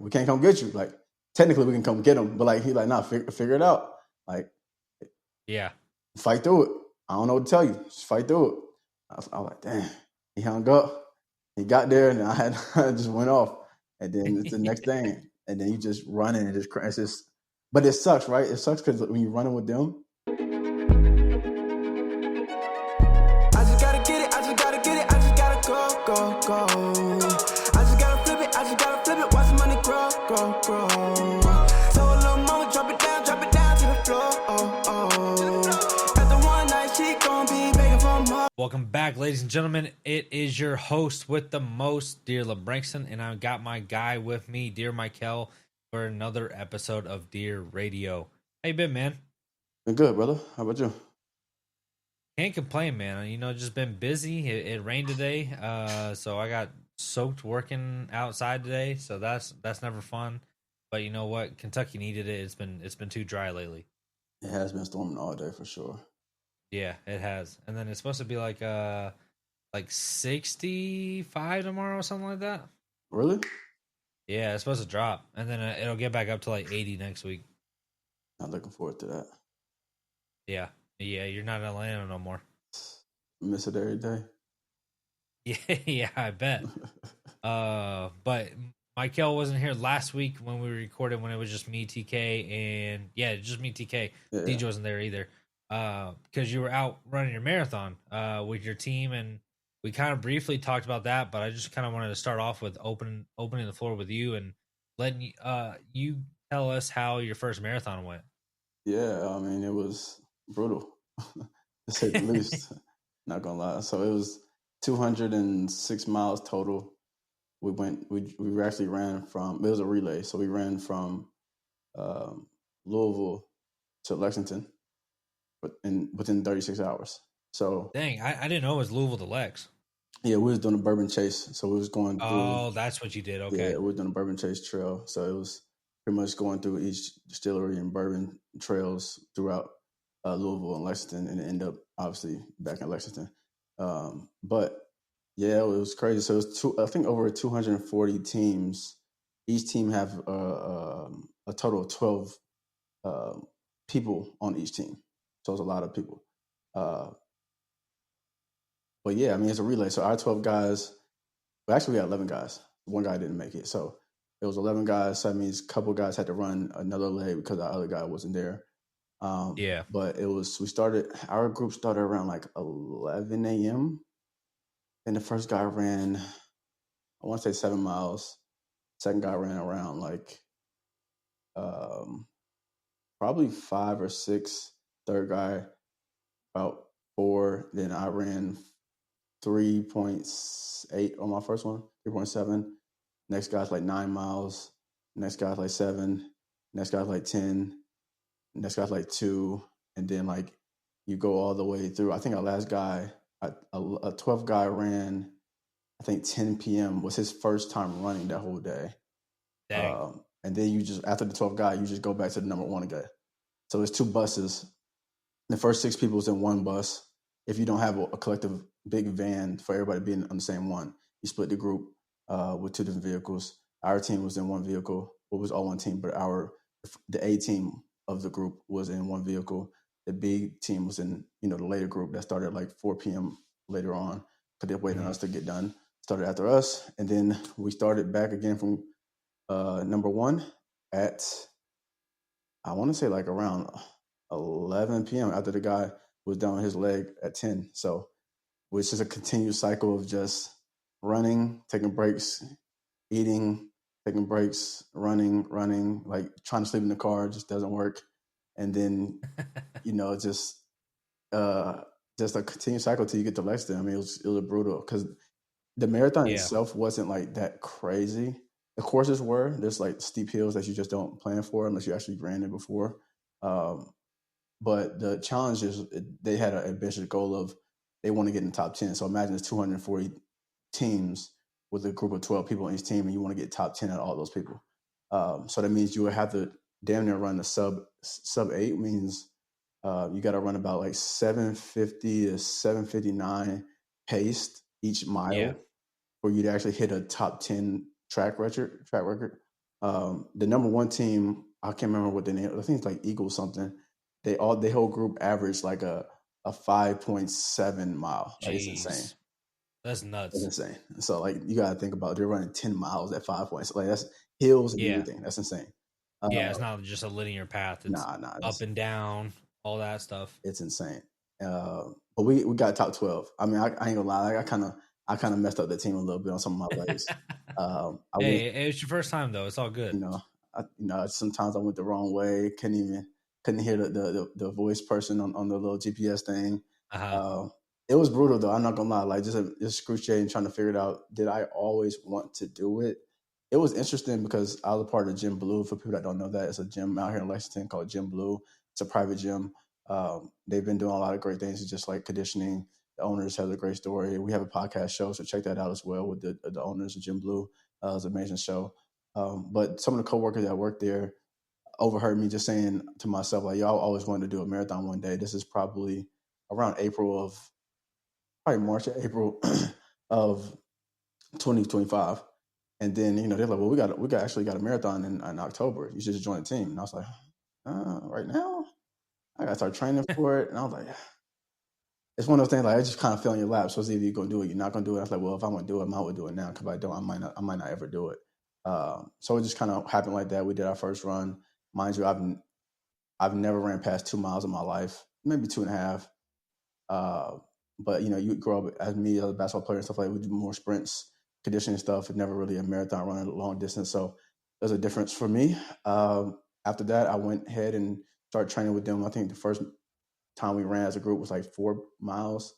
we can't come get you. Like, technically we can come get him, but like, he like, nah, figure it out. Like, yeah, fight through it. I don't know what to tell you. Just fight through it. I was like, damn. He hung up. He got there, and I just went off. And then it's the next thing. And then you just running and it's just, but it sucks, right? It sucks because when you're running with them. I just gotta get it. I just gotta get it. I just gotta go. I just gotta flip it. I just gotta flip it. Watch the money grow. So a little mama, drop it down to the floor. After one night, she gon' be begging for more. Welcome back, ladies and gentlemen. It is your host with the most, Dear LeBrankston, and I've got my guy with me, Dear Michael, for another episode of Dear Radio. How you been, man? Been good, brother. How about you? Can't complain, man. You know, just been busy. It rained today, so I got soaked working outside today. So that's never fun. But you know what? Kentucky needed it. It's been too dry lately. It has been storming all day for sure. Yeah, it has. And then it's supposed to be like 65 tomorrow or something like that. Really? Yeah, it's supposed to drop, and then it'll get back up to like 80 next week. Not looking forward to that. Yeah, you're not in Atlanta no more. Miss it every day. Yeah, I bet. But Michael wasn't here last week when we recorded when it was just me, TK, and just me, TK. Yeah. DJ wasn't there either. Because you were out running your marathon with your team, and we kind of briefly talked about that, but I just kind of wanted to start off with opening the floor with you and letting you tell us how your first marathon went. Yeah, I mean, it was brutal, to say the least. Not gonna lie. So it was 206 miles total. We actually ran from, it was a relay, so we ran from Louisville to Lexington within 36 hours. So dang, I didn't know it was Louisville to Lex. Yeah, we was doing a Bourbon Chase, so we was going through. Oh, that's what you did. Okay. Yeah, we were doing a Bourbon Chase trail, so it was pretty much going through each distillery and bourbon trails throughout Louisville and Lexington, and end up obviously back in Lexington. But yeah, it was crazy. So it was I think over 240 teams. Each team have a total of 12 people on each team. So it's a lot of people. But yeah, I mean, it's a relay. So our 12 guys, well, actually we had 11 guys. One guy didn't make it. So it was 11 guys. So that means a couple guys had to run another leg because our other guy wasn't there. Yeah. But our group started around like 11 a.m. And the first guy ran, I want to say 7 miles. Second guy ran around like probably 5 or 6. Third guy about 4. Then I ran 3.8 on my first one, 3.7. Next guy's like 9 miles. Next guy's like 7. Next guy's like 10. Next guy's like 2. And then like you go all the way through. I think our last guy, a 12th guy ran, I think 10 p.m. was his first time running that whole day. Dang. And then you just, after the 12th guy, you just go back to the number 1 guy. So it's 2 buses. The first 6 people is in one bus. If you don't have a collective big van for everybody being on the same one, you split the group with 2 different vehicles. Our team was in one vehicle. It was all one team, but the A team of the group was in one vehicle. The B team was in, the later group that started at like 4 p.m. later on because they're waiting on us to get done. Started after us, and then we started back again from number 1 at, I want to say like around 11 p.m. after the guy was down his leg at 10. So it's just a continuous cycle of just running, taking breaks, eating, taking breaks, running, like trying to sleep in the car just doesn't work. And then, just a continuous cycle till you get to Lexington. I mean, it was brutal because the marathon itself wasn't like that crazy. The courses were. There's like steep hills that you just don't plan for unless you actually ran it before. But the challenge is they had an ambitious goal of they want to get in the top 10. So imagine it's 240 teams with a group of 12 people on each team, and you want to get top 10 out of all those people. So that means you would have to damn near run the sub 8 means you got to run about like 750 to 759 paced each mile for you to actually hit a top 10 track record. The number one team, I can't remember what the name. I think it's like Eagle something. They whole group averaged like a 5.7 mile. Like it's insane. Jeez, that's It's nuts. insane. So like you gotta think about they're running 10 miles at 5 points. Like that's hills and Yeah, everything. That's insane. yeah. It's not just a linear path. It's Nah, up and down, all that stuff. it's insane. But we got top 12. I mean, I ain't gonna lie. Like, I kind of messed up the team a little bit on some of my plays. I went, Hey, it's your first time though. It's all good. you know, sometimes I went the wrong way. Couldn't hear the voice person on the little GPS thing. Uh-huh. It was brutal though. I'm not gonna lie. Like just excruciating trying to figure it out. Did I always want to do it? It was interesting because I was a part of Gym Blue. For people that don't know that, it's a gym out here in Lexington called Gym Blue. It's a private gym. They've been doing a lot of great things, just like conditioning. The owners have a great story. We have a podcast show, so check that out as well with the owners of Gym Blue. It's an amazing show. But some of the coworkers that work there overheard me just saying to myself, like, "Yo, I always wanted to do a marathon one day." This is probably around probably March or April of 2025. And then, they're like, well, we actually got a marathon in October. You should just join the team. And I was like, right now? I got to start training for it. And I was like, it's one of those things like I just kind of fell in your lap. So it's either you're going to do it, you're not going to do it. I was like, well, if I'm going to do it, I might well do it now. Because if I don't, I might not ever do it. So it just kind of happened like that. We did our first run. Mind you, I've never ran past 2 miles in my life, maybe 2.5. But you grow up as me, as a basketball player and stuff like that. We do more sprints, conditioning stuff. It's never really a marathon running long distance. So there's a difference for me. After that, I went ahead and started training with them. I think the first time we ran as a group was like 4 miles.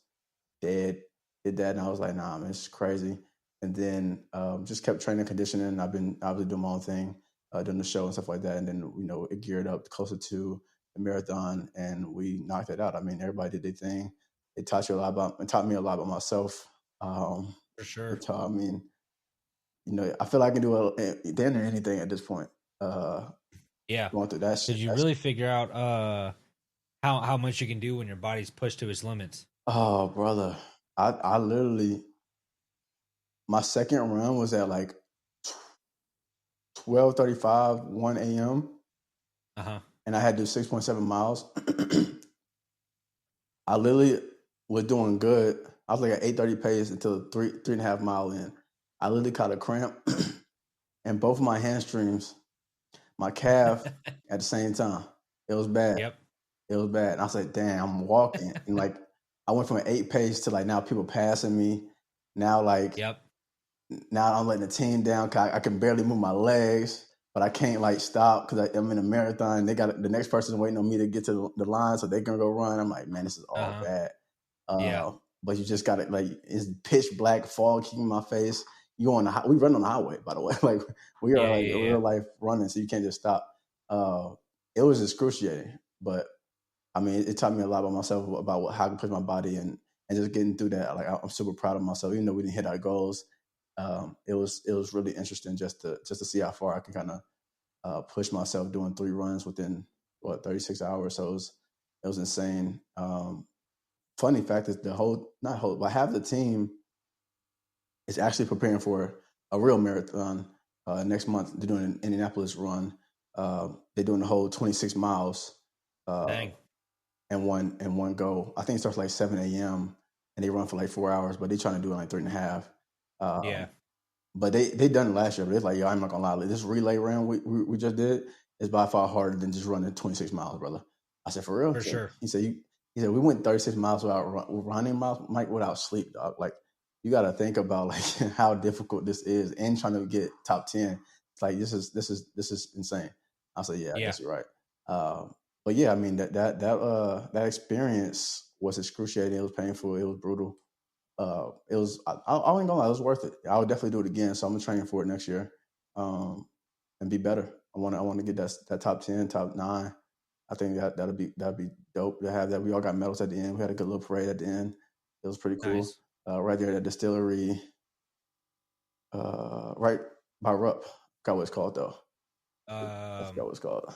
Did that, and I was like, nah, man, it's crazy. And then just kept training, conditioning. I've been obviously doing my own thing, doing the show and stuff like that. And then it geared up closer to the marathon, and we knocked it out. I mean, everybody did their thing. It taught me a lot about myself. For sure. I mean, I feel like I can do damn near anything at this point. Yeah. Going through that shit. Did you really figure out how much you can do when your body's pushed to its limits? Oh, brother. I literally, my second run was at like 12:35, 1 a.m. Uh-huh. And I had to do 6.7 miles. I literally was doing good. I was like at 8:30 pace until 3.5 mile in. I literally caught a cramp and both of my hamstrings, my calf at the same time. It was bad. Yep. It was bad. And I was like, damn, I'm walking. And like, I went from an 8 pace to like now people passing me. Now, like, Yep. Now I'm letting the team down. I can barely move my legs, but I can't like stop because I'm in a marathon. They got the next person waiting on me to get to the line so they can go run. I'm like, man, this is all bad. Yeah. But you just got to like, it's pitch black, fog keeping my face. We run on the highway, by the way. Like we are real life running, so you can't just stop. It was excruciating, but I mean, it taught me a lot about myself, about how I can push my body and just getting through that. Like I'm super proud of myself, even though we didn't hit our goals. It was really interesting just to see how far I can kind of push myself doing 3 runs within 36 hours. So it was insane. Funny fact is but half the team is actually preparing for a real marathon next month. They're doing an Indianapolis run. They're doing the whole 26 miles. Dang. And one go. I think it starts like 7 a.m. and they run for like 4 hours, but they're trying to do it in like 3.5. Yeah. But they done it last year. But it's like, yo, I'm not gonna lie. This relay run we just did is by far harder than just running 26 miles, brother. I said, for real? For sure. He said we went 36 miles without running miles, Mike, without sleep, dog. Like you got to think about like how difficult this is, and trying to get top 10. It's like this is insane. I said, yeah, I guess you're right. But yeah, I mean that experience was excruciating. It was painful. It was brutal. It was. I ain't gonna lie. It was worth it. I would definitely do it again. So I'm gonna train for it next year, and be better. I want to get that top 10, top 9. I think that'd be dope to have that. We all got medals at the end. We had a good little parade at the end. It was pretty cool. Nice. Right there at the distillery, right by Rupp. Forgot what it's called though. I forgot what it's called.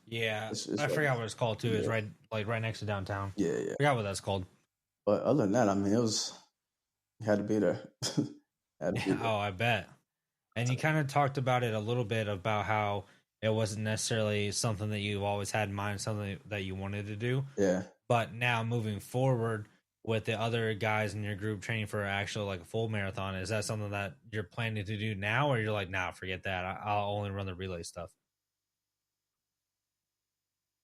Yeah, It's I forgot what it's called too. It's right next to downtown. Yeah. I forgot what that's called. But other than that, I mean, you had to be there. Oh, I bet. And you kind of talked about it a little bit about how it wasn't necessarily something that you've always had in mind, something that you wanted to do. Yeah. But now moving forward with the other guys in your group training for actual like a full marathon, is that something that you're planning to do now, or you're like, nah, forget that. I'll only run the relay stuff.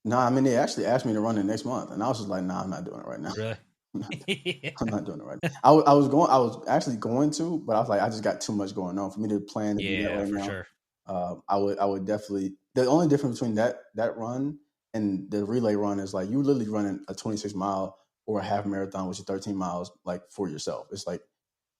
No, I mean, they actually asked me to run it next month, and I was just like, nah, I'm not doing it right now. Really? I'm not doing it right now. I was actually going to, but I was like, I just got too much going on for me to plan to do that Yeah, right for now. sure. I would definitely. The only difference between that run and the relay run is like you literally running a 26 mile or a half marathon, which is 13 miles, like for yourself. It's like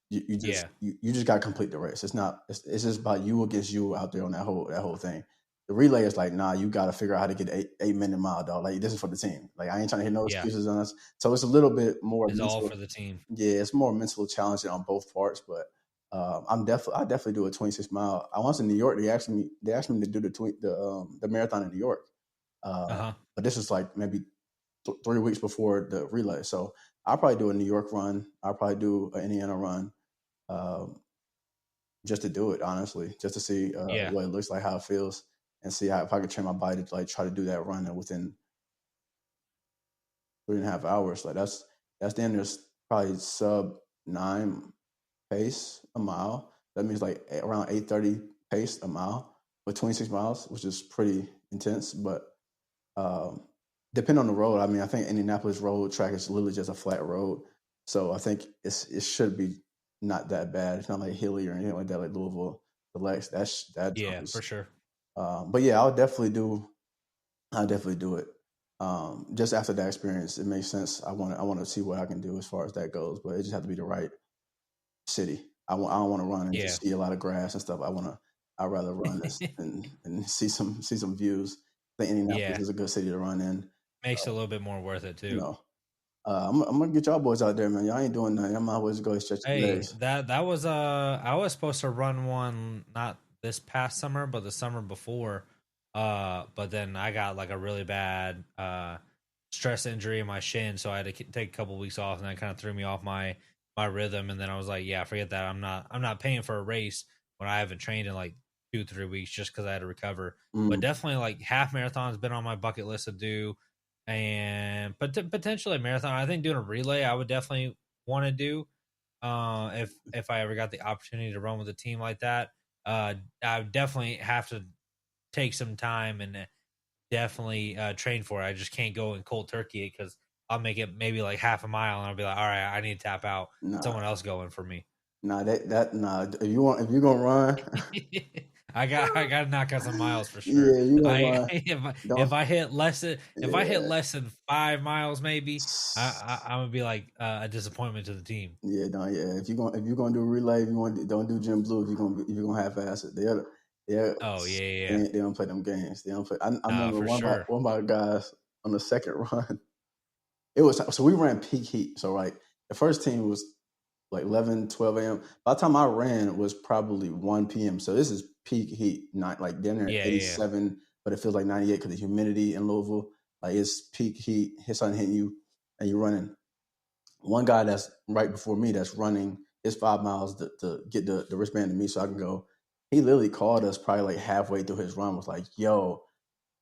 you just Yeah. you just got to complete the race. It's not. It's just about you against you out there on that whole thing. The relay is like, nah, you got to figure out how to get 8 minute mile, dog. Like this is for the team. Like I ain't trying to hear no Yeah. excuses on us. So it's a little bit more It's all mental. for the team. Yeah, it's more mentally challenging on both parts, but I definitely do a 26 mile. I was in New York. They asked me to do the marathon in New York, Uh-huh. but this was like maybe 3 weeks before the relay. So I'll probably do a New York run. I'll probably do an Indiana run, just to do it, honestly, just to see Yeah. what it looks like, how it feels, and see if I can train my body to like try to do that run within 3.5 hours. Like that's then there's probably sub 9 pace a mile. That means like around 8:30 pace a mile with 26 miles, which is pretty intense. But depending on the road, I mean, I think Indianapolis road track is literally just a flat road, so I think it should be not that bad. It's not like hilly or anything like that, like Louisville, the Lex. That Yeah, is. for sure. But yeah, I'll definitely do it. Just after that experience, it makes sense. I want to see what I can do as far as that goes, but it just has to be the right city. I don't want to run and Yeah. just see a lot of grass and stuff. I'd rather run this and see some views. I think Indianapolis Yeah. is a good city to run in. Makes it a little bit more worth it too. You know, I'm gonna get y'all boys out there, man. Y'all ain't doing nothing. I might always go stretch your Hey, legs. that was I was supposed to run one not this past summer, but the summer before. But then I got like a really bad stress injury in my shin, so I had to take a couple weeks off, and that kind of threw me off my rhythm. And then I was like, yeah, forget that. I'm not paying for a race when I haven't trained in like 2-3 weeks just because I had to recover. But definitely like half marathon's been on my bucket list to do, and potentially a marathon. I think doing a relay I would definitely want to do. If I ever got the opportunity to run with a team like that, I would definitely have to take some time and definitely train for it. I just can't go in cold turkey because I'll make it maybe like half a mile and I'll be like, all right, I need to tap out. Someone else going for me. Nah. If you're gonna run, I got to knock out some miles for sure. yeah, you gonna run. If I hit less than 5 miles, maybe I'm gonna be like a disappointment to the team. Yeah, no, yeah. If you're gonna do a relay, if you want, don't do Gym Blue. If you're gonna half-ass it, Oh yeah. they don't play them games. They don't play. I remember for sure. one of my guys on the second run. It was so we ran peak heat. So like the first team was like 11, 12 a.m. By the time I ran, it was probably 1 p.m. So this is peak heat, not like dinner at 87, but it feels like 98 because of the humidity in Louisville. Like it's peak heat, his sun hitting you, and you're running. One guy that's right before me that's running his 5 miles to get the wristband to me so I can go. He literally called us probably like halfway through his run, was like, yo,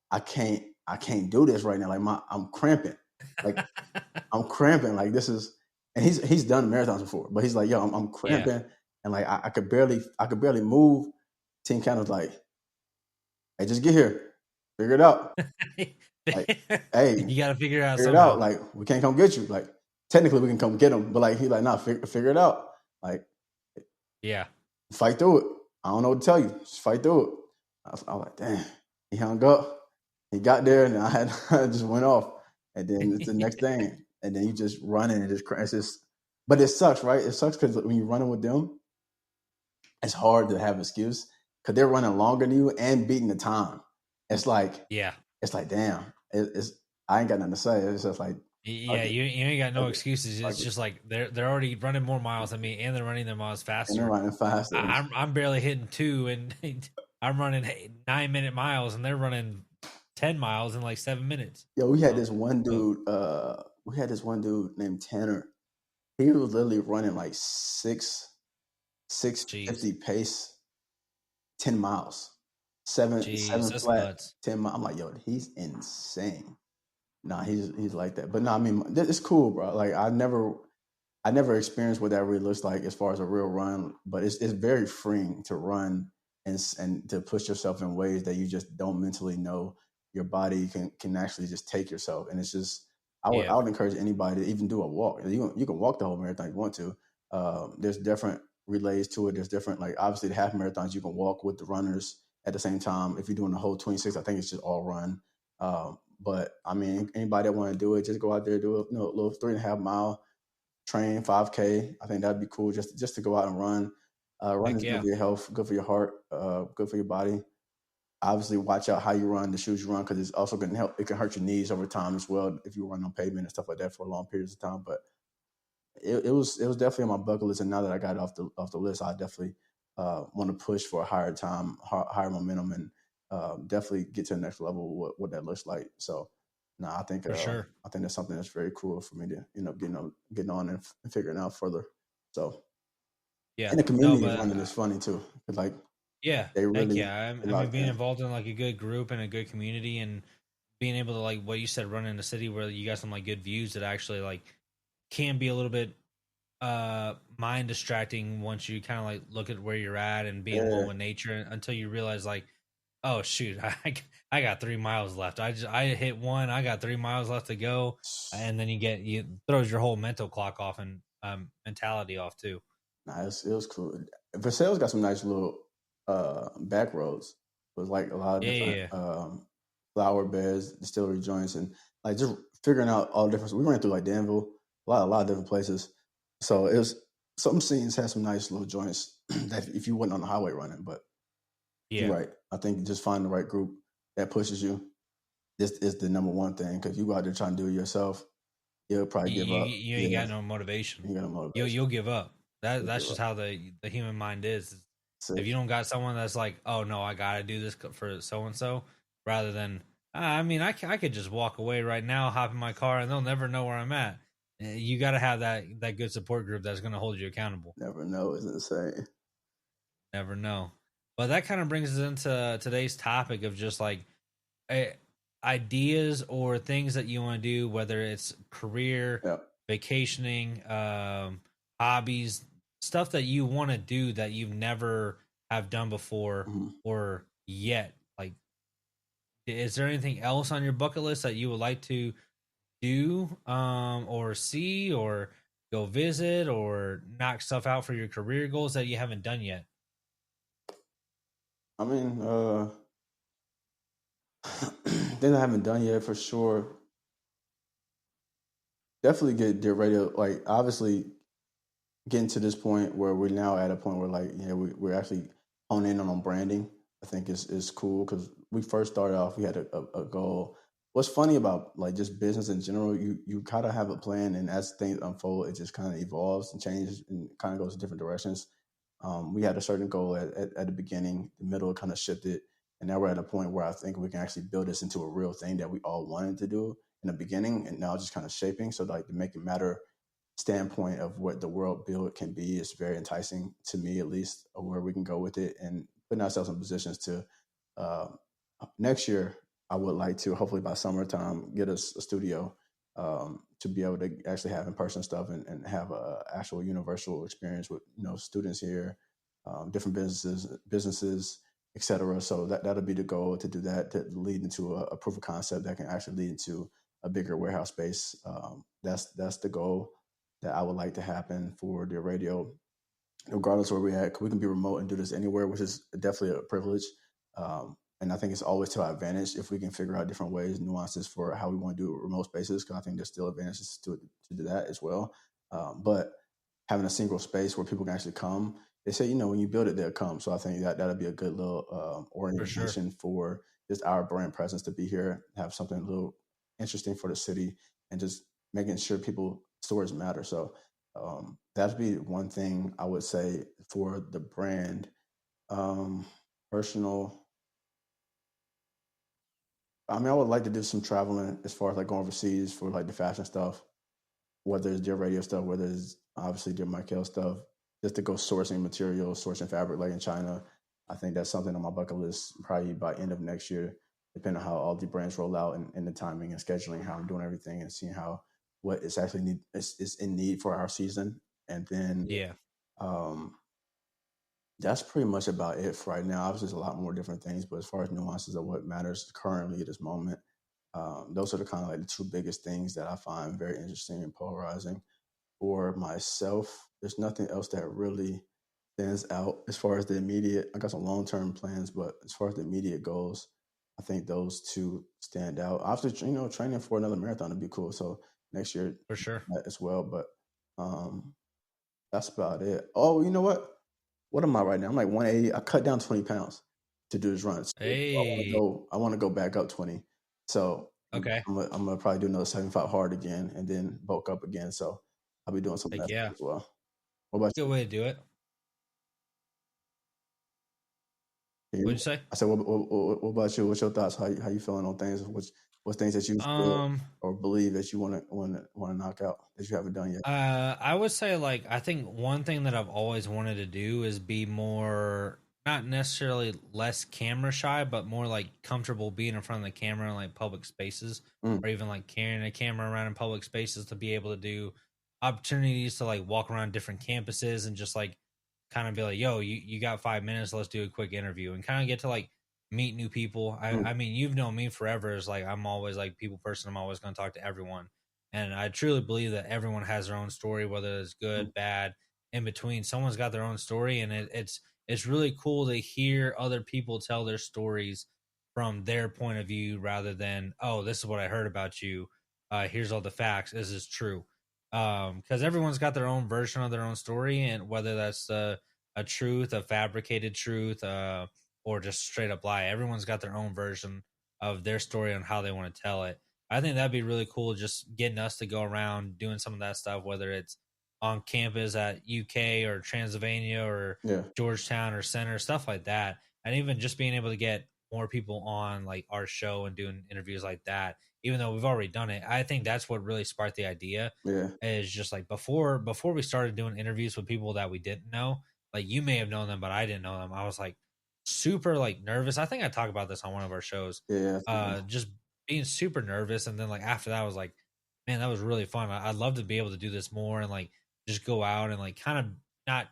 I can't do this right now. Like I'm cramping. Like I'm cramping. Like this is, and he's done marathons before, but he's like, yo, I'm cramping, and like I could barely move. Team Count was like, hey, just get here, figure it out. Like, hey, you got to figure it out. Figure somehow. it out. Like we can't come get you. Like technically we can come get him, but like he's like, nah, figure it out. Like, yeah, fight through it. I don't know what to tell you. Just fight through it. I was like, damn. He hung up. He got there, and I just went off. And then it's the next thing. And then you just running and it's just. But it sucks, right? It sucks because when you're running with them, it's hard to have an excuse because they're running longer than you and beating the time. It's like, it's like, damn. It's I ain't got nothing to say. It's just like, yeah, you ain't got no excuses. It's just like they're already running more miles than me, and they're running their miles faster. And they're running faster. I'm barely hitting 2, and I'm running 9-minute miles, and they're running 10 miles in like 7 minutes. Yo, we had this one dude. Named Tanner. He was literally running like 650 pace 10 miles, seven Jeez, that's flat, nuts. 10 miles. I'm like, yo, he's insane. Nah, he's like that. But no, I mean, it's cool, bro. Like I never experienced what that really looks like as far as a real run, but it's very freeing to run and to push yourself in ways that you just don't mentally know your body can actually just take yourself. And it's just Yeah, I would encourage anybody to even do a walk. You can walk the whole marathon if you want to. There's different relays to it. There's different, like obviously the half marathons you can walk with the runners at the same time. If you're doing the whole 26, I think it's just all run. But I mean, anybody that want to do it, just go out there, do a little 3.5 mile train, 5K. I think that'd be cool just to go out and run. Running heck is good yeah, for your health, good for your heart, good for your body. Obviously, watch out how you run, the shoes you run, because it's also going to help. It can hurt your knees over time as well if you run on pavement and stuff like that for long periods of time. But it was definitely on my bucket list, and now that I got it off the list, I definitely want to push for a higher time, higher momentum, and definitely get to the next level. What that looks like. So, no, for sure. I think that's something that's very cool for me to getting on and figuring out further. So, Yeah, and the no, community of but running is funny too. 'Cause, like yeah, they heck really yeah. they I mean, locked being in. involved in like a good group and a good community, and being able to like what you said, run in a city where you got some like good views that actually like can be a little bit mind distracting once you kind of like look at where you're at and being one Yeah. with nature until you realize like, oh shoot, I got 3 miles left. I hit one, I got 3 miles left to go, and then you throws your whole mental clock off and mentality off too. Nah, it was cool. Versailles got some nice little back roads with like a lot of Yeah, different yeah, flower beds, distillery joints, and like just figuring out all the different. We ran through like Danville, a lot of different places. So it was some scenes had some nice little joints that if you went on the highway running. But you're yeah. right. I think just find the right group that pushes you. This is the number one thing because you go out there trying to do it yourself, you'll probably give up. You ain't Yeah, got no motivation. you got no motivation. You'll give up. You'll That's give just up. how the human mind is. If you Sick. don't got someone that's like, oh no, I gotta do this for so and so, rather than I mean, I could just walk away right now, hop in my car, and they'll never know where I'm at. You got to have that good support group that's going to hold you accountable. Never know. It's insane. Never know. But that kind of brings us into today's topic of just like eh, ideas or things that you want to do, whether it's career, Yeah. vacationing, hobbies, stuff that you want to do that you've never have done before Mhm. or yet. Like, is there anything else on your bucket list that you would like to do, or see, or go visit, or knock stuff out for your career goals that you haven't done yet? I mean, things I haven't done yet for sure. Definitely get ready. Like, obviously, getting to this point where we're now at a point where, like, yeah, we're actually honing in on branding. I think is cool because we first started off, we had a goal. What's funny about like just business in general, you kind of have a plan, and as things unfold, it just kind of evolves and changes and kind of goes in different directions. We had a certain goal at the beginning, the middle kind of shifted, and now we're at a point where I think we can actually build this into a real thing that we all wanted to do in the beginning, and now just kind of shaping. So like to make it matter standpoint of what the world build can be is very enticing to me, at least, of where we can go with it and putting ourselves in positions to uh, next year. I would like to hopefully by summertime get us a studio to be able to actually have in person stuff and have a actual universal experience with students here, different businesses, etc. So that'll be the goal to do that to lead into a proof of concept that can actually lead into a bigger warehouse space. That's the goal that I would like to happen for the radio, regardless where we're at. We can be remote and do this anywhere, which is definitely a privilege. And I think it's always to our advantage if we can figure out different ways, nuances for how we want to do remote spaces, because I think there's still advantages to do that as well. But having a single space where people can actually come, they say, when you build it, they'll come. So I think that'll be a good little For sure. orientation for just our brand presence to be here, have something a little interesting for the city, and just making sure people stories matter. So that'd be one thing I would say for the brand. Personal. I mean, I would like to do some traveling as far as like going overseas for like the fashion stuff, whether it's Dear Radio stuff, whether it's obviously Dear Michael stuff, just to go sourcing materials, sourcing fabric like in China. I think that's something on my bucket list probably by end of next year, depending on how all the brands roll out and the timing and scheduling, how I'm doing everything and seeing how what is actually is in need for our season. And then Yeah, um, that's pretty much about it for right now. Obviously, there's a lot more different things, but as far as nuances of what matters currently at this moment, those are the kind of like the two biggest things that I find very interesting and polarizing. For myself, there's nothing else that really stands out as far as the immediate. I got some long term plans, but as far as the immediate goals, I think those two stand out. After training for another marathon would be cool. So next year for sure. that as well. But um, that's about it. Oh, you know what? What am I right now? I'm like 180. I cut down 20 pounds to do this run. So Hey, I want to go back up 20. So okay, I'm gonna probably do another 75 hard again and then bulk up again. So I'll be doing some of like that stuff yeah, as well. What about good you? way to do it. Can you hear What'd me? you say? I said, what about you? What's your thoughts? How you feeling on things? What things that you feel Um, or believe that you want to knock out that you haven't done yet? I would say like I think one thing that I've always wanted to do is be more not necessarily less camera shy, but more like comfortable being in front of the camera in like public spaces Mm, or even like carrying a camera around in public spaces to be able to do opportunities to like walk around different campuses and just like kind of be like, yo, you got 5 minutes, let's do a quick interview and kind of get to like meet new people. mm, I mean, you've known me forever as like I'm always like people person, I'm always gonna talk to everyone. And I truly believe that everyone has their own story, whether it's mm, good, bad, in between. Someone's got their own story, and it's really cool to hear other people tell their stories from their point of view rather than, oh, this is what I heard about you. Here's all the facts. Is this true? Because everyone's got their own version of their own story, and whether that's a truth, a fabricated truth, or just straight up lie, everyone's got their own version of their story on how they want to tell it. I think that'd be really cool, just getting us to go around doing some of that stuff, whether it's on campus at UK or Transylvania or yeah, Georgetown or Center, stuff like that. And even just being able to get more people on like our show and doing interviews like that, even though we've already done it. I think that's what really sparked the idea yeah, is just like before we started doing interviews with people that we didn't know, like you may have known them, but I didn't know them. I was like super like nervous. I think I talked about this on one of our shows. yeah, Just being super nervous, and then like after that, I was like, man, that was really fun. I'd love to be able to do this more and like just go out and like kind of not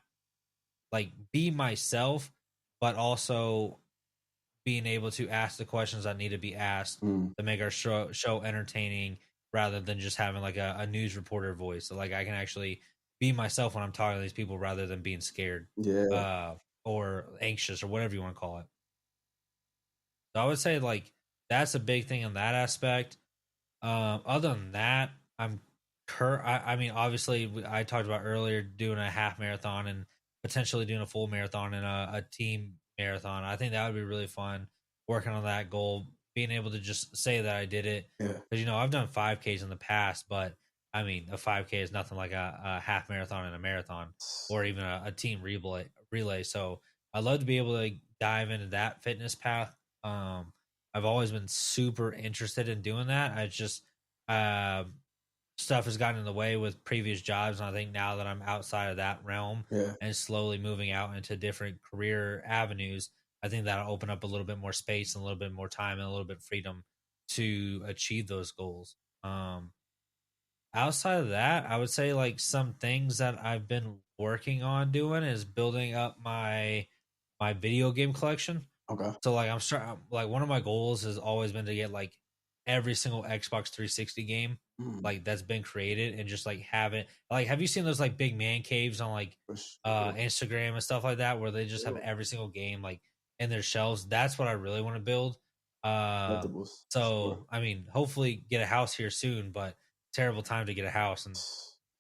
like be myself, but also being able to ask the questions that need to be asked mm, to make our show entertaining rather than just having like a news reporter voice. So like I can actually be myself when I'm talking to these people rather than being scared yeah, uh or anxious or whatever you want to call it. So I would say like that's a big thing in that aspect. Other than that, I mean, obviously, I talked about earlier doing a half marathon and potentially doing a full marathon and a team marathon. I think that would be really fun. Working on that goal, being able to just say that I did it, yeah, because I've done 5Ks in the past, but I mean, a 5K is nothing like a half marathon and a marathon, or even a team relay. So I'd love to be able to dive into that fitness path. I've always been super interested in doing that. I just uh, stuff has gotten in the way with previous jobs, and I think now that I'm outside of that realm yeah, and slowly moving out into different career avenues, I think that'll open up a little bit more space and a little bit more time and a little bit of freedom to achieve those goals. Outside of that, I would say like some things that I've been working on doing is building up my video game collection. okay, So like I'm starting like one of my goals has always been to get like every single Xbox 360 game mm, like that's been created and just like have it. Like have you seen those like big man caves on like for sure, Instagram and stuff like that where they just have sure. every single game like in their shelves? That's what I really want to build. Uh Collectibles, for sure. so I mean hopefully get a house here soon, but terrible time to get a house. And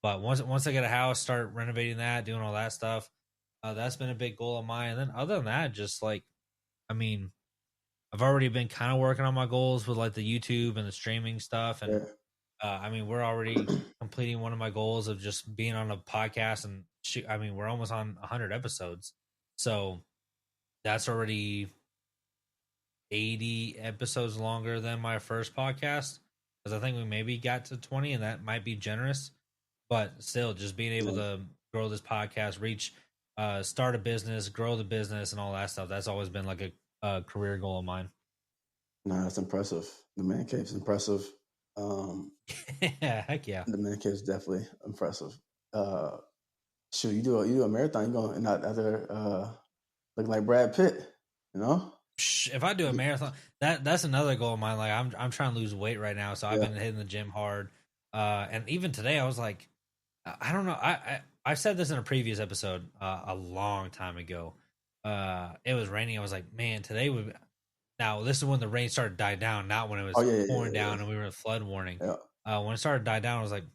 but once I get a house, start renovating that, doing all that stuff. That's been a big goal of mine. And then other than that, just like I mean, I've already been kind of working on my goals with like the YouTube and the streaming stuff. And Yeah, I mean, we're already completing one of my goals of just being on a podcast and shoot. I mean, we're almost on 100 episodes. So that's already 80 episodes longer than my first podcast. Because I think we maybe got to 20 and that might be generous. But still, just being able yeah, to grow this podcast, reach start a business, grow the business, and all that stuff. That's always been like a career goal of mine. No, that's impressive. The man cave's impressive. Yeah, heck yeah. The man cave's definitely impressive. Shoot, you do a marathon, you're going not out there looking like Brad Pitt, you know? If I do a marathon, that's another goal of mine. Like I'm trying to lose weight right now, so I've been hitting the gym hard. And even today, I was like, I don't know. I said this in a previous episode a long time ago. It was raining. I was like, man, today would. Now this is when the rain started to die down, not when it was pouring down and we were in a flood warning. Yeah. When it started to die down, I was like,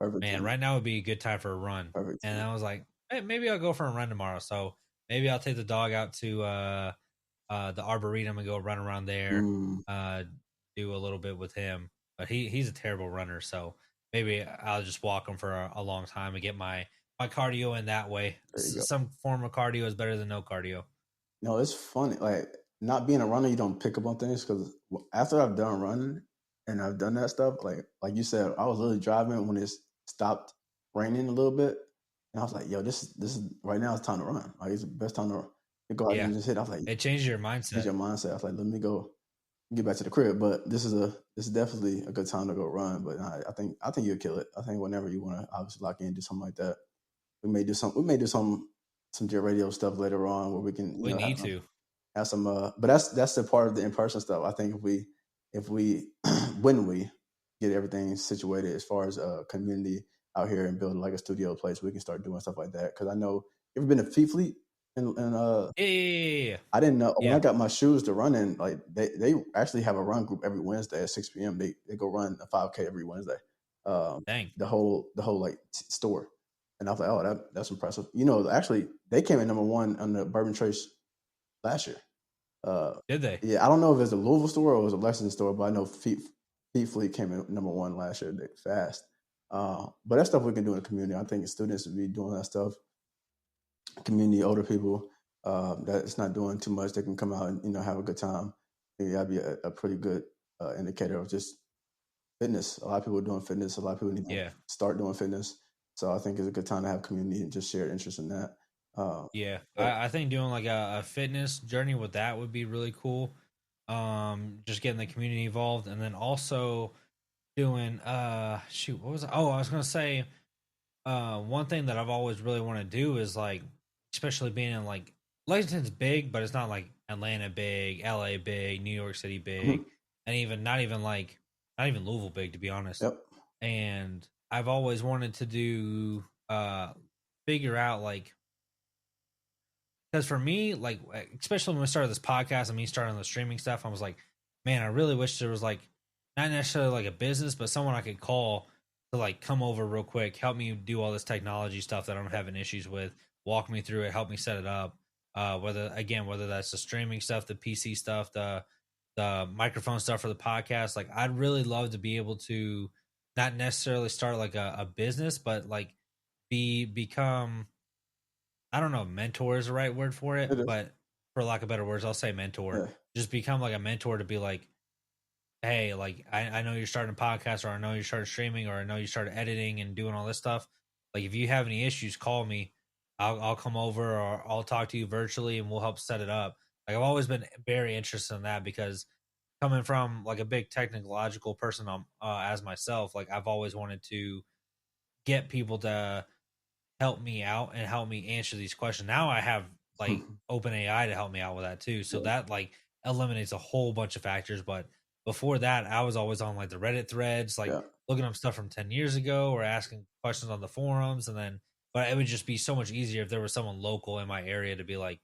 Perfect man, time. right now would be a good time for a run. Perfect And time. I was like, hey, maybe I'll go for a run tomorrow. So maybe I'll take the dog out to the Arboretum and go run around there, do a little bit with him. But he's a terrible runner, so maybe I'll just walk him for a long time and get my cardio in that way. Some form of cardio is better than no cardio. No, it's funny. Like not being a runner, you don't pick up on things because after I've done running and I've done that stuff, like you said, I was literally driving when it stopped raining a little bit, and I was like, "Yo, this is right now. It's time to run. Like it's the best time to go out and just hit." I was like, "It changes your mindset." I was like, "Let me go get back to the crib." But this is definitely a good time to go run. But I think you'll kill it. I think whenever you want to obviously lock in and do something like that, we may do some Jet Radio stuff later on where we can have some but that's the part of the in-person stuff. I think if we when we get everything situated as far as a community out here and build like a studio place, we can start doing stuff like that. Because I know you've been to Feet Fleet and yeah. I didn't know when I got my shoes to run in, like they actually have a run group every Wednesday at 6 p.m. They go run a 5K every Wednesday. Dang. The whole like store. And I was like, oh, that's impressive. Actually, they came in #1 on the Bourbon Trace last year. Did they? Yeah, I don't know if it's a Louisville store or it was a Lexington store, but I know Feet Fleet came in #1 last year. Fast. But that's stuff we can do in the community. I think students would be doing that stuff. Community, older people that's not doing too much, they can come out and have a good time. I think that'd be a pretty good indicator of just fitness. A lot of people are doing fitness. A lot of people need to start doing fitness. So I think it's a good time to have community and just shared interest in that. I think doing like a fitness journey with that would be really cool. Just getting the community involved, and then also doing what was I was gonna say one thing that I've always really want to do is like, especially being in like Lexington's big, but it's not like Atlanta big, LA big, New York City big, and even not even Louisville big, to be honest. And I've always wanted to do figure out like, because for me, like especially when we started this podcast and me starting the streaming stuff, I was like, man, I really wish there was like not necessarily like a business, but someone I could call to like come over real quick, help me do all this technology stuff that I'm having issues with, walk me through it, help me set it up. Whether that's the streaming stuff, the PC stuff, the microphone stuff for the podcast, like I'd really love to be able to not necessarily start like a business, but like become, I don't know, mentor is the right word for it, but for lack of better words, I'll say mentor. Yeah. Just become like a mentor to be like, hey, like I know you're starting a podcast, or I know you started streaming, or I know you started editing and doing all this stuff. Like if you have any issues, call me. I'll come over, or I'll talk to you virtually and we'll help set it up. Like I've always been very interested in that, because coming from like a big technological person as myself, like I've always wanted to get people to help me out and help me answer these questions. Now I have like OpenAI to help me out with that too. So that like eliminates a whole bunch of factors. But before that, I was always on like the Reddit threads, like looking up stuff from 10 years ago or asking questions on the forums. And then, but it would just be so much easier if there was someone local in my area to be like,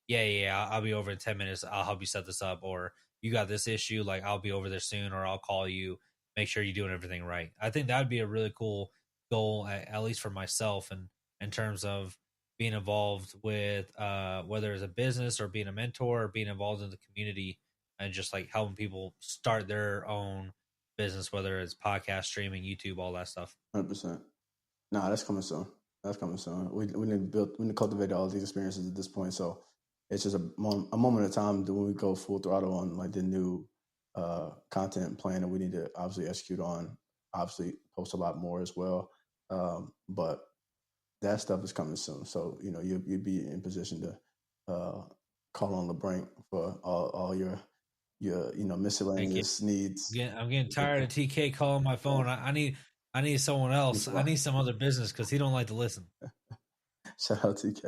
I'll be over in 10 minutes. I'll help you set this up. Or you got this issue, like I'll be over there soon, or I'll call you, make sure you're doing everything right. I think that would be a really cool goal, at least for myself. And in terms of being involved with whether it's a business or being a mentor or being involved in the community and just like helping people start their own business, whether it's podcast, streaming, YouTube, all that stuff. 100%. Nah, that's coming soon. We need to cultivate all these experiences at this point. So it's just a moment of time when we go full throttle on like the new content plan that we need to obviously execute on, obviously post a lot more as well. But that stuff is coming soon. So you'll be in position to call on LeBrank for all your Thank you. miscellaneous needs. I'm getting tired of TK calling my phone. I need someone else. I need some other business because he don't like to listen. Shout out TK.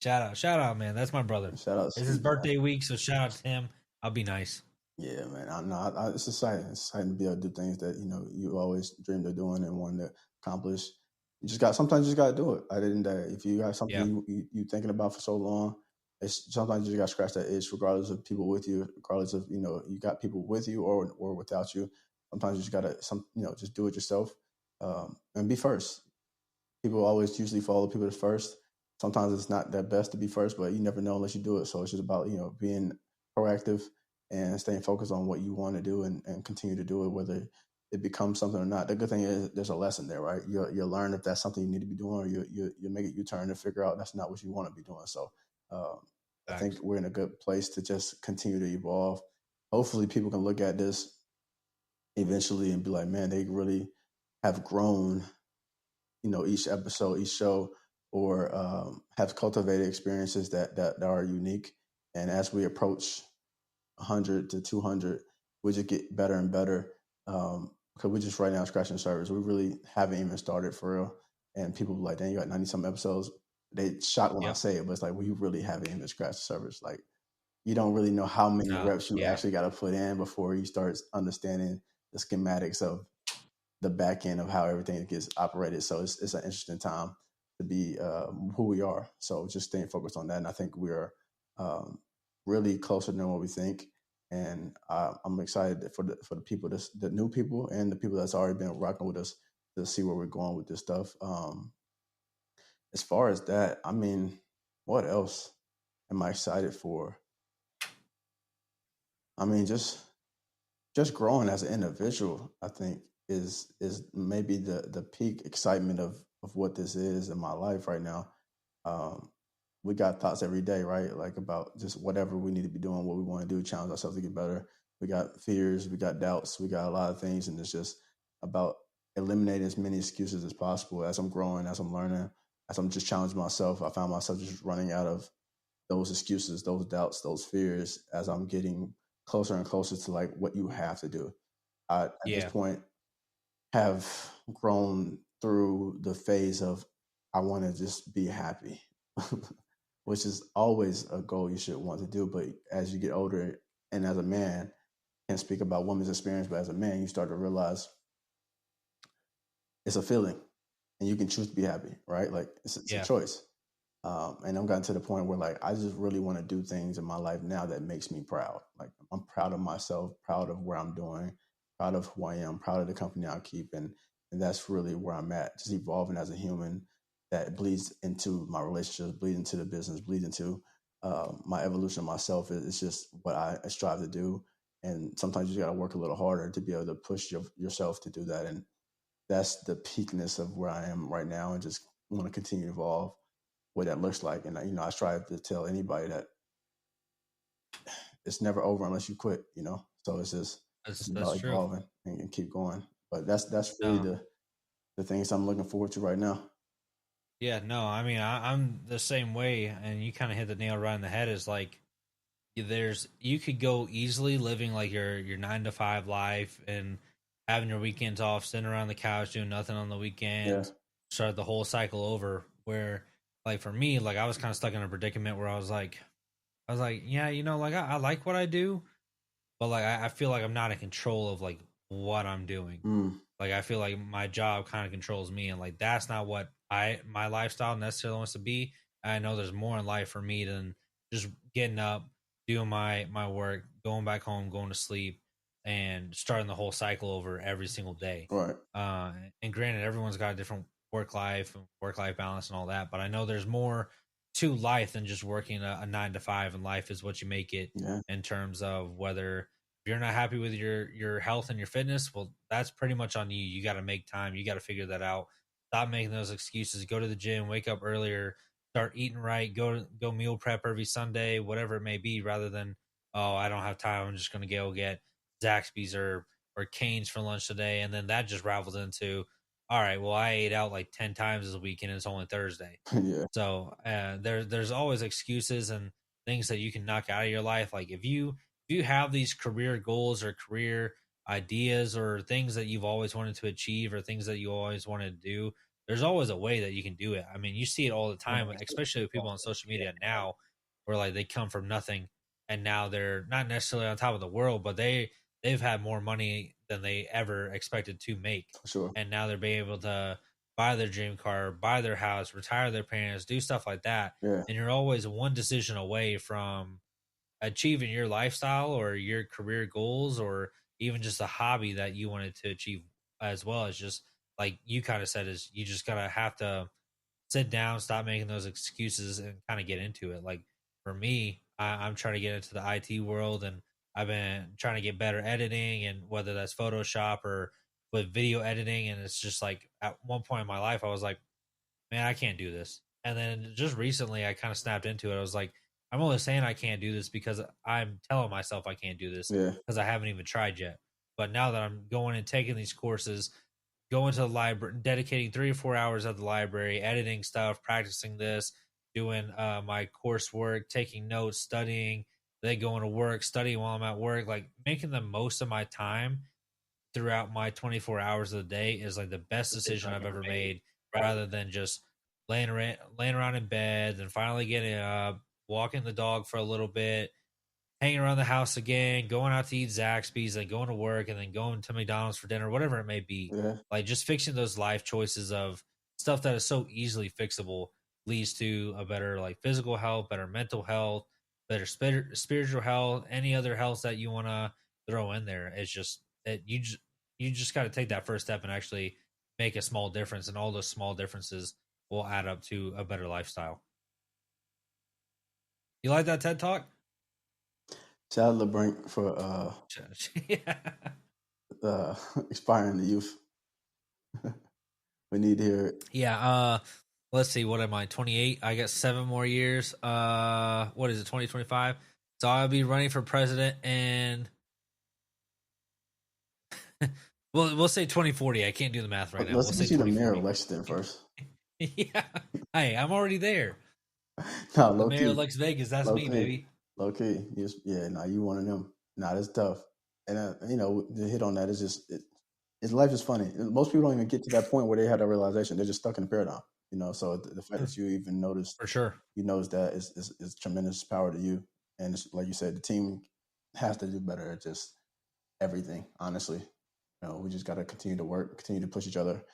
Shout out, man. That's my brother. Shout out. It's his birthday week, so shout out to him. I'll be nice. Yeah, man. I know. It's exciting. It's exciting to be able to do things that you always dreamed of doing and wanted to accomplish. Sometimes you just got to do it. I didn't. If you got something you thinking about for so long, sometimes you just got to scratch that itch, regardless of people with you, regardless of you got people with you or without you. Sometimes you just gotta just do it yourself, and be first. People always usually follow people that's first. Sometimes it's not that best to be first, but you never know unless you do it. So it's just about being proactive and staying focused on what you want to do and continue to do it, whether it becomes something or not. The good thing is there's a lesson there, right? You'll learn if that's something you need to be doing, or you make it U-turn to figure out that's not what you want to be doing. So I think we're in a good place to just continue to evolve. Hopefully people can look at this eventually and be like, man, they really have grown, each episode, each show, or have cultivated experiences that are unique. And as we approach 100 to 200, we just get better and better. Because we're just right now scratching the surface. We really haven't even started for real. And people be like, dang, you got 90 some episodes. They shock when I say it, but it's like, well, you really haven't even scratched the surface. Like, you don't really know how many reps you actually got to put in before you start understanding the schematics of the back end of how everything gets operated. So it's an interesting time to be who we are. So just staying focused on that. And I think we are really closer than what we think. And I'm excited for the people, the new people and the people that's already been rocking with us to see where we're going with this stuff. As far as that, I mean, what else am I excited for? I mean, just growing as an individual, I think is maybe the peak excitement of what this is in my life right now. We got thoughts every day, right? Like about just whatever we need to be doing, what we want to do, challenge ourselves to get better. We got fears, we got doubts, we got a lot of things, and it's just about eliminating as many excuses as possible. As I'm growing, as I'm learning, as I'm just challenging myself, I found myself just running out of those excuses, those doubts, those fears as I'm getting closer and closer to like what you have to do. I, at this point, have grown through the phase of I want to just be happy, which is always a goal you should want to do. But as you get older, and as a man, can't speak about women's experience, but as a man, you start to realize it's a feeling, and you can choose to be happy, right? Like it's a choice. And I'm gotten to the point where like I just really want to do things in my life now that makes me proud. Like I'm proud of myself, proud of where I'm doing, proud of who I am, proud of the company I keep, and that's really where I'm at. Just evolving as a human that bleeds into my relationships, bleeds into the business, bleeds into my evolution of myself. It's just what I strive to do. And sometimes you got to work a little harder to be able to push yourself to do that. And that's the peakness of where I am right now, and just want to continue to evolve what that looks like. And I strive to tell anybody that it's never over unless you quit, so it's just about evolving and keep going. But that's really the things I'm looking forward to right now. Yeah, no, I mean, I'm the same way, and you kind of hit the nail right on the head. Is like you could go easily living like your 9 to 5 life and having your weekends off, sitting around the couch doing nothing on the weekends, start the whole cycle over. Where like for me, like I was kind of stuck in a predicament where I was like, yeah, like I like what I do, but like I feel like I'm not in control of like what I'm doing. Like I feel like my job kind of controls me, and like that's not what my lifestyle necessarily wants to be. I know there's more in life for me than just getting up, doing my work, going back home, going to sleep, and starting the whole cycle over every single day. Right. And granted, everyone's got a different work life balance and all that, but I know there's more to life than just working a 9 to 5, and life is what you make it. In terms of whether you're not happy with your health and your fitness, well, that's pretty much on you. You got to make time. You got to figure that out. Stop making those excuses. Go to the gym, wake up earlier, start eating right, go meal prep every Sunday, whatever it may be, rather than, oh, I don't have time, I'm just going to go get Zaxby's or Cane's for lunch today. And then that just ravels into, all right, well, I ate out like 10 times this weekend. It's only Thursday. Yeah, So there's always excuses and things that you can knock out of your life. Like if you have these career goals or career ideas or things that you've always wanted to achieve or things that you always wanted to do, there's always a way that you can do it. I mean, you see it all the time, especially with people on social media now, where like they come from nothing and now they're not necessarily on top of the world, but they've had more money than they ever expected to make, for sure. and now they're being able to buy their dream car, buy their house, retire their parents, do stuff like that. Yeah, And you're always one decision away from achieving your lifestyle or your career goals or even just a hobby that you wanted to achieve, as well as just like you kind of said, is you just gotta have to sit down, stop making those excuses, and kind of get into it. Like for me, I'm trying to get into the IT world, and I've been trying to get better editing, and whether that's Photoshop or with video editing. And it's just like at one point in my life, I was like, man, I can't do this. And then just recently, I kind of snapped into it. I was like, I'm only saying I can't do this because I'm telling myself I can't do this yeah, because I haven't even tried yet. But now that I'm going and taking these courses, going to the library, dedicating 3 or 4 hours at the library, editing stuff, practicing this, doing my coursework, taking notes, studying, then going to work, studying while I'm at work, like making the most of my time throughout my 24 hours of the day is like the best decision I've ever made, rather than just laying around in bed and finally getting up, walking the dog for a little bit, hanging around the house again, going out to eat Zaxby's, then going to work, and then going to McDonald's for dinner, whatever it may be. yeah, Like just fixing those life choices of stuff that is so easily fixable leads to a better like physical health, better mental health, better spiritual health, any other health that you want to throw in there. It's just that you just got to take that first step and actually make a small difference, and all those small differences will add up to a better lifestyle. You like that TED talk? shout out LeBrank for Yeah. inspiring the youth. We need to hear it. Yeah, let's see, what am I? 28. I got 7 more years. What is it? 2025. So I'll be running for president, and we'll say 2040. I can't do the math right now. Let's We'll get say you the mayor 2040. election first. Yeah. Hey, I'm already there. No, The low mayor key, of Las Vegas, that's low me, key, baby. low key. Yeah, nah, you one of them. Nah, that's tough. And to hit on that is just life is funny. Most people don't even get to that point where they have that realization. They're just stuck in the paradigm. So the fact that you even noticed, For sure. you notice that is tremendous power to you. And it's, like you said, the team has to do better at just everything. Honestly, we just got to continue to work, continue to push each other,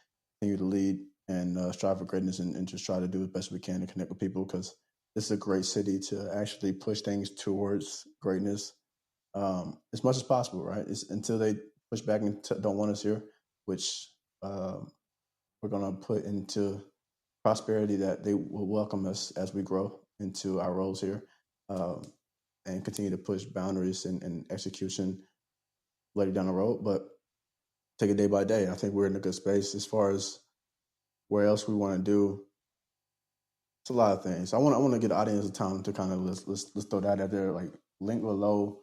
continue to lead, and strive for greatness, and just try to do as best we can to connect with people, because this is a great city to actually push things towards greatness as much as possible, right? It's until they push back and don't want us here, which we're going to put into prosperity, that they will welcome us as we grow into our roles here, um, and continue to push boundaries and execution later down the road. But take it day by day. I think we're in a good space as far as where else we want to do. It's a lot of things. I want to get the audience of time to kind of let's throw that out there. Like, link below,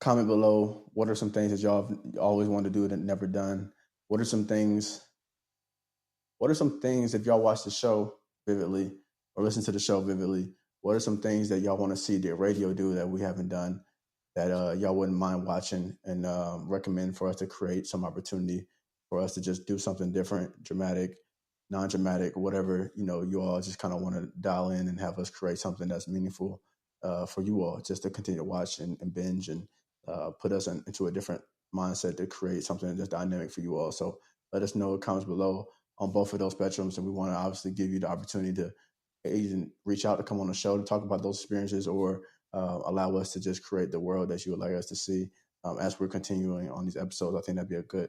comment below. What are some things that y'all always wanted to do that never done? What are some things? What are some things, if y'all watch the show vividly or listen to the show vividly? What are some things that y'all want to see the radio do that we haven't done, that y'all wouldn't mind watching, and recommend for us to create some opportunity for us to just do something different, dramatic, non-dramatic, whatever, you all just kind of want to dial in and have us create something that's meaningful for you all, just to continue to watch and binge, and put us into a different mindset to create something that's dynamic for you all. So let us know in the comments below on both of those spectrums, and we want to obviously give you the opportunity to even reach out to come on the show to talk about those experiences, or allow us to just create the world that you would like us to see as we're continuing on these episodes. I think that'd be a good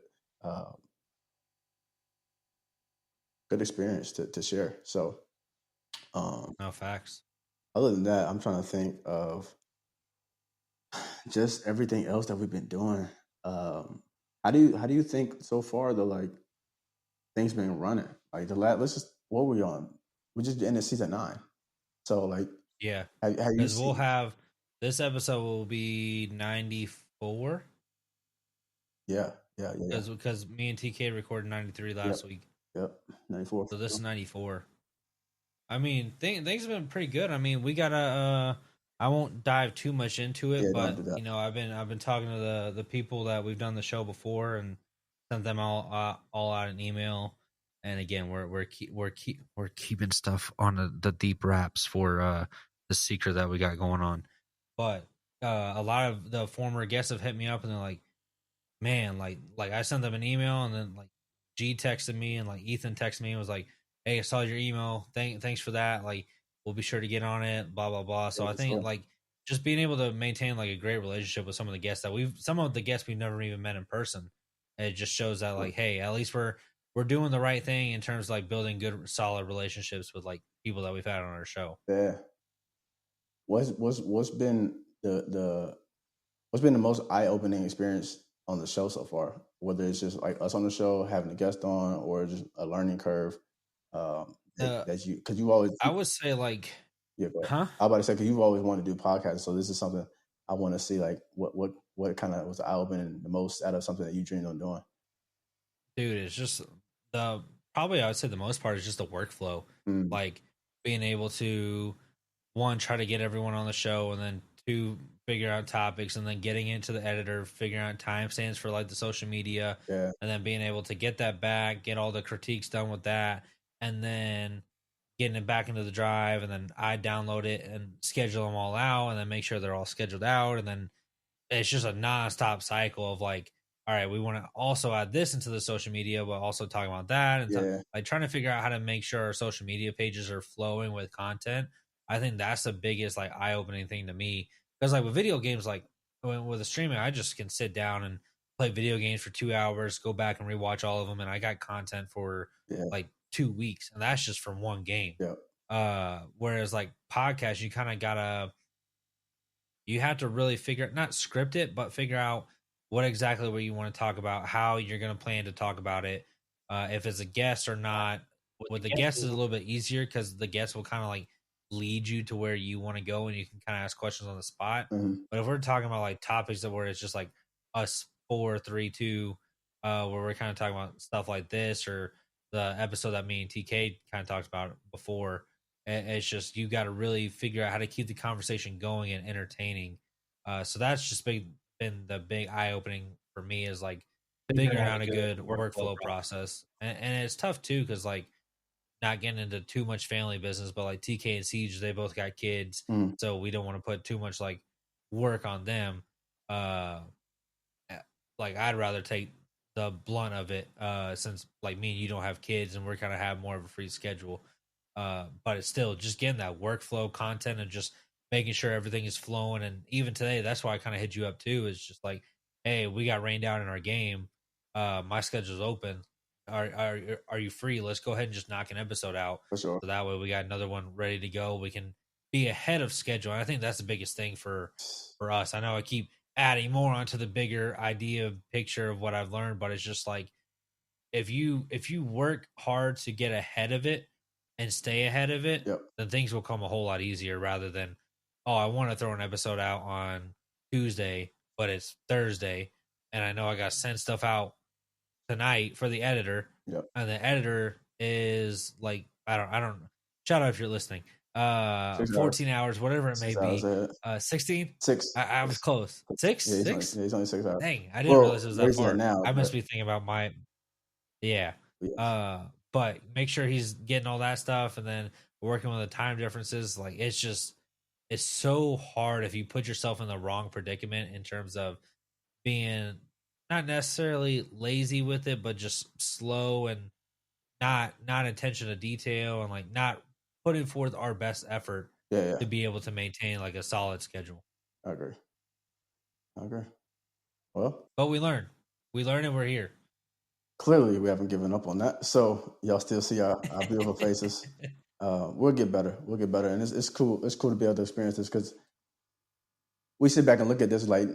experience to share. So No facts. other than that, I'm trying to think of just everything else that we've been doing. How do you think so far, though, like, things been running? Like, let's just, what were we on? We just ended season 9. So, like, Yeah. have you Because we'll seen? have this episode will be 94. Yeah. Because me and TK recorded 93 Yep. last week. Yep. 94. So this is 94. I mean, things have been pretty good. I mean, we gotta. I won't dive too much into it, Yeah, don't but do that. I've been talking to the people that we've done the show before and sent them all out an email. And again, we're keeping stuff on the deep wraps for the secret that we got going on. But a lot of the former guests have hit me up and they're like, man, like I sent them an email and then like G texted me and like Ethan texted me and was like, hey, I saw your email. Thanks for that. Like we'll be sure to get on it. Blah blah blah. So Yeah, I for think sure. like just being able to maintain like a great relationship with some of the guests that some of the guests we've never even met in person. It just shows that like, hey, at least we're doing the right thing in terms of like building good solid relationships with like people that we've had on our show. Yeah. What's been the what's been the most eye opening experience on the show so far? Whether it's just like us on the show, having a guest on, or just a learning curve The that you, because you always, I would say like, yeah, go ahead. huh? I was about to say, because you've always wanted to do podcasts, so this is something I want to see, like what kind of was eye opening the most out of something that you dreamed on doing. Dude, it's just the probably I would say the most part is just the workflow. Mm, Like being able to one, try to get everyone on the show and then two, figure out topics and then getting into the editor, figuring out timestamps for like the social media, yeah, and then being able to get that back, get all the critiques done with that, and then getting it back into the drive, and then I download it and schedule them all out and then make sure they're all scheduled out, and then it's just a nonstop cycle of like, all right, we want to also add this into the social media, but also talk about that and yeah, like trying to figure out how to make sure our social media pages are flowing with content. I think that's the biggest like eye opening thing to me because like with video games, like with the streaming, I just can sit down and play video games for 2 hours, go back and rewatch all of them, and I got content for yeah, like 2 weeks, and that's just from one game. yeah, Whereas like podcasts, you kind of gotta you have to really figure not script it but figure out what exactly what you want to talk about, how you're going to plan to talk about it, if it's a guest or not. With the guest is a little bit easier because the guest will kind of like lead you to where you want to go and you can kind of ask questions on the spot. mm-hmm. But if we're talking about like topics that where it's just like us 4 3 2 where we're kind of talking about stuff like this or the episode that me and TK kind of talked about before, it's just you got to really figure out how to keep the conversation going and entertaining. So that's just been the big eye opening for me is like figuring out a good workflow process, and it's tough too because like not getting into too much family business, but like TK and Siege, they both got kids, Mm, so we don't want to put too much like work on them. Uh, like I'd rather take the blunt of it, since like me and you don't have kids and we're kind of have more of a free schedule. But it's still just getting that workflow content and just making sure everything is flowing. And even today, that's why I kind of hit you up too. Is just like, hey, we got rained out in our game. My schedule's open. Are you free? Let's go ahead and just knock an episode out. for sure. So that way we got another one ready to go. We can be ahead of schedule. And I think that's the biggest thing for us. I know I keep adding more onto the bigger idea picture of what I've learned, but it's just like if you work hard to get ahead of it and stay ahead of it, Yep. then things will come a whole lot easier rather than, oh, I want to throw an episode out on Tuesday, but it's Thursday and I know I got to send stuff out tonight for the editor. Yep. And the editor is like, I don't shout out if you're listening. 14 hours, whatever it may 6 hours be. ahead. 16? 6. I was close. 6? Yeah, 6? he's only 6 hours. Dang, I didn't realize it was that raising far. it now, I must but be thinking about my yeah. yes. But make sure he's getting all that stuff and then working with the time differences. Like it's so hard if you put yourself in the wrong predicament in terms of being not necessarily lazy with it, but just slow and not attention to detail and like not putting forth our best effort Yeah, to be able to maintain like a solid schedule. I agree. Well, But we learn and we're here. clearly we haven't given up on that. So y'all still see our beautiful faces. We'll get better. And it's cool. It's cool to be able to experience this because we sit back and look at this like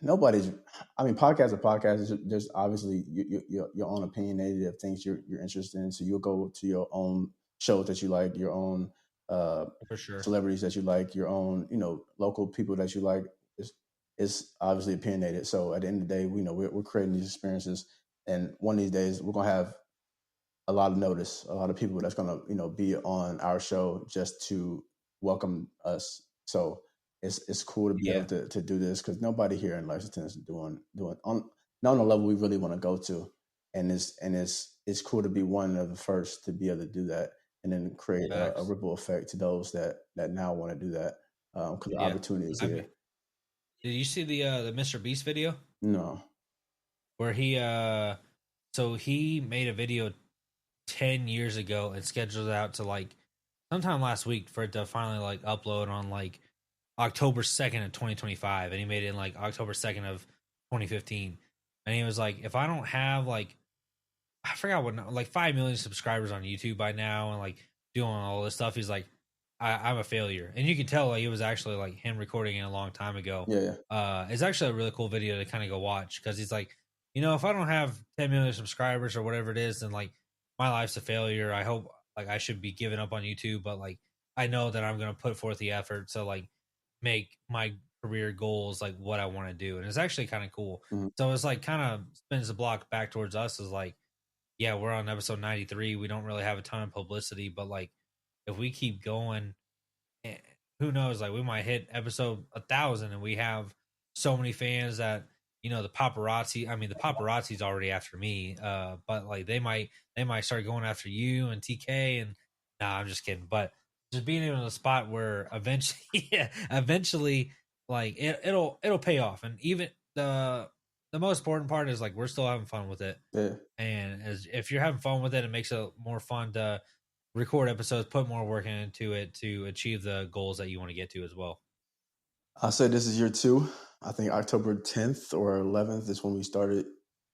nobody's. I mean, podcasts are podcasts. There's obviously your own opinionated of things you're interested in. So you'll go to your own shows that you like, your own For sure. celebrities that you like, your own local people that you like. It's obviously opinionated. So at the end of the day, we're creating these experiences, and one of these days we're gonna have a lot of notice, a lot of people that's gonna be on our show just to welcome us. So it's cool to be able Yeah. to do this because nobody here in Lexington is doing on not on the level we really want to go to, and it's cool to be one of the first to be able to do that, and then create a Facts. ripple effect to those that now want to do that because the Yeah. opportunity is I mean, here. did you see the Mr. Beast video No, where so he made a video 10 years ago and scheduled it out to like sometime last week for it to finally like upload on like October 2nd of 2025, and he made it in like October 2nd of 2015. And he was like, if I don't have like, I forgot what, like 5 million subscribers on YouTube by now and like doing all this stuff, he's like, I'm a failure. And you can tell like it was actually like him recording it a long time ago. yeah. It's actually a really cool video to kind of go watch because he's like, if I don't have 10 million subscribers or whatever it is, then like my life's a failure. I hope like I should be giving up on YouTube, but like I know that I'm gonna put forth the effort to like make my career goals like what I want to do. And it's actually kind of cool. Mhm. So it's like kind of spins the block back towards us as like, yeah, we're on episode 93. We don't really have a ton of publicity, but like if we keep going, who knows? Like we might hit episode 1,000, and we have so many fans that the paparazzi. I mean, the paparazzi's already after me, but like they might start going after you and TK. And nah, I'm just kidding. But just being in a spot where eventually, eventually, like it'll pay off. And even the most important part is like we're still having fun with it. Yeah. And if you're having fun with it, it makes it more fun to record episodes, put more work into it to achieve the goals that you want to get to as well. I'll say this is year 2. I think October 10th or 11th is when we started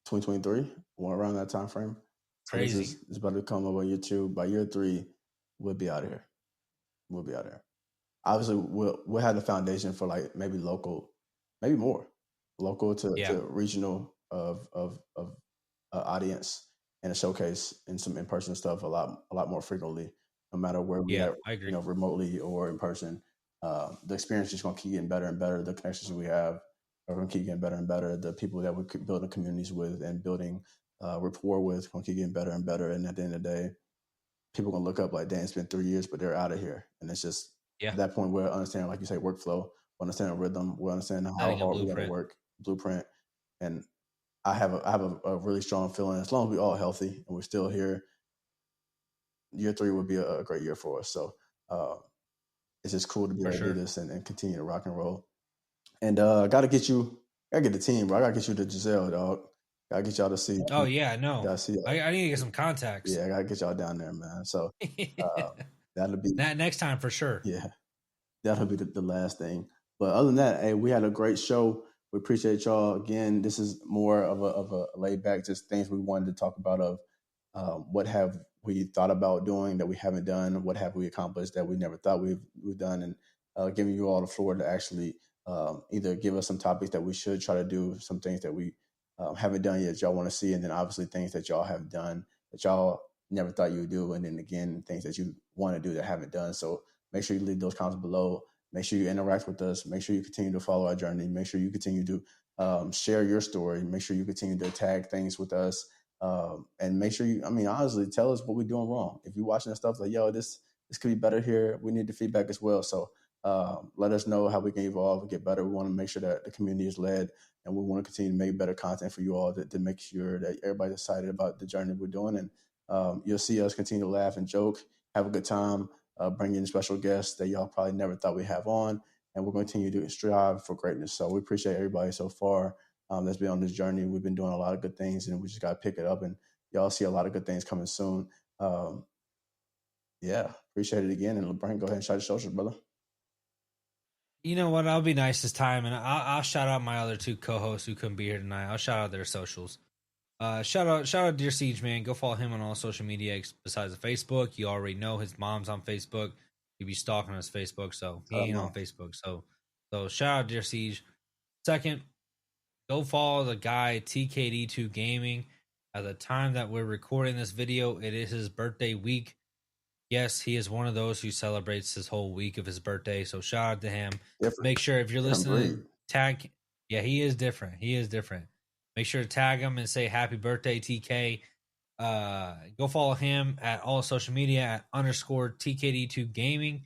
2023, or around that time frame. So Crazy. this is about to come over year 2. By year 3, we'll be out of here. We'll be out of here. Obviously, we'll have the foundation for like maybe local, maybe more local to regional of audience and a showcase and some in-person stuff a lot more frequently, no matter where we are, I agree. remotely or in person. The experience is going to keep getting better and better. The connections we have are going to keep getting better and better. The people that we're building communities with and building rapport with are going to keep getting better and better. And at the end of the day, people are going to look up like, damn, it's been 3 years, but they're out of here. And it's just at that point, we'll understand, like you say, workflow, we'll understand a rhythm, we'll understand how hard we got to work, blueprint. And I have a really strong feeling, as long as we're all healthy and we're still here, year 3 would be a great year for us. So it's just cool to be able to do this and continue to rock and roll. And I gotta get the team, bro. I gotta get you to Giselle, dog. Gotta get y'all to see. Oh yeah, no. I need to get some contacts. Yeah, I gotta get y'all down there, man. So that'll be that next time for sure. Yeah, that'll be the last thing. But other than that, hey, we had a great show. We appreciate y'all. Again, this is more of a laid back, just things we wanted to talk about of what have we thought about doing that we haven't done, what have we accomplished that we never thought we've done, and giving you all the floor to actually either give us some topics that we should try to do, some things that we haven't done yet that y'all want to see, and then obviously things that y'all have done that y'all never thought you would do, and then again, things that you want to do that haven't done. So make sure you leave those comments below. Make sure you interact with us. Make sure you continue to follow our journey. Make sure you continue to share your story. Make sure you continue to tag things with us. And make sure honestly, tell us what we're doing wrong. If you're watching this stuff like, yo, this could be better here, we need the feedback as well. So let us know how we can evolve and get better. We want to make sure that the community is led, and we want to continue to make better content for you all to make sure that everybody's excited about the journey we're doing. And you'll see us continue to laugh and joke, have a good time, bring in special guests that y'all probably never thought we'd have on. And we're going to continue to strive for greatness. So we appreciate everybody so far that's been on this journey. We've been doing a lot of good things, and we just got to pick it up. And y'all see a lot of good things coming soon. Yeah, appreciate it again. And LeBron, go ahead and shout your socials, brother. You know what? I'll be nice this time, and I'll shout out my other 2 co-hosts who couldn't be here tonight. I'll shout out their socials. Shout out Dear Siege, man. Go follow him on all social media besides the Facebook. You already know his mom's on Facebook. He'd be stalking his Facebook, so he ain't on Facebook. So shout out Dear Siege. Second, go follow the guy TKD2 Gaming. At the time that we're recording this video, it is his birthday week. Yes, he is one of those who celebrates his whole week of his birthday. So shout out to him. Make sure if you're listening, tag. Yeah, he is different. Make sure to tag him and say happy birthday, TK. Go follow him at all social media at _TKD2 Gaming.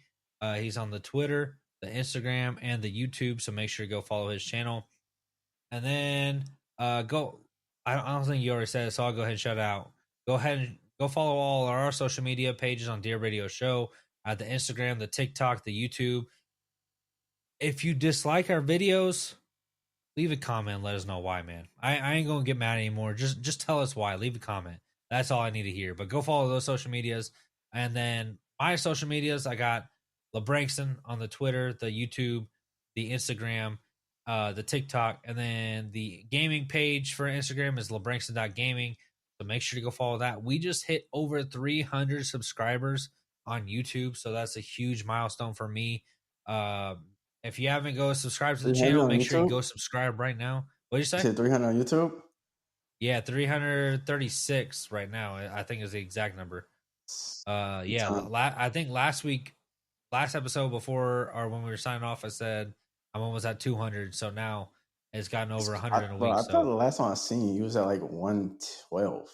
He's on the Twitter, the Instagram, and the YouTube. So make sure to go follow his channel. And then go. I don't think you already said it, so I'll go ahead and shout it out. Go ahead and go follow all our social media pages on Dear Radio Show at the Instagram, the TikTok, the YouTube. If you dislike our videos, leave a comment and let us know why, man. I ain't gonna get mad anymore. Just tell us why. Leave a comment. That's all I need to hear. But go follow those social medias. And then my social medias, I got LeBrankston on the Twitter, the YouTube, the Instagram, the TikTok, and then the gaming page for Instagram is LeBrankston.gaming. So make sure to go follow that. We just hit over 300 subscribers on YouTube, so that's a huge milestone for me. If you haven't go subscribe to the 300 channel, on make sure you YouTube? go subscribe right now. What did you You say? said 300 on YouTube? Yeah, 336 right now. I think is the exact number. Yeah, I think last episode before or when we were signing off, I said I'm almost at 200. So now it's gotten over 100 in a week. I thought the So last time I seen you was at like 112.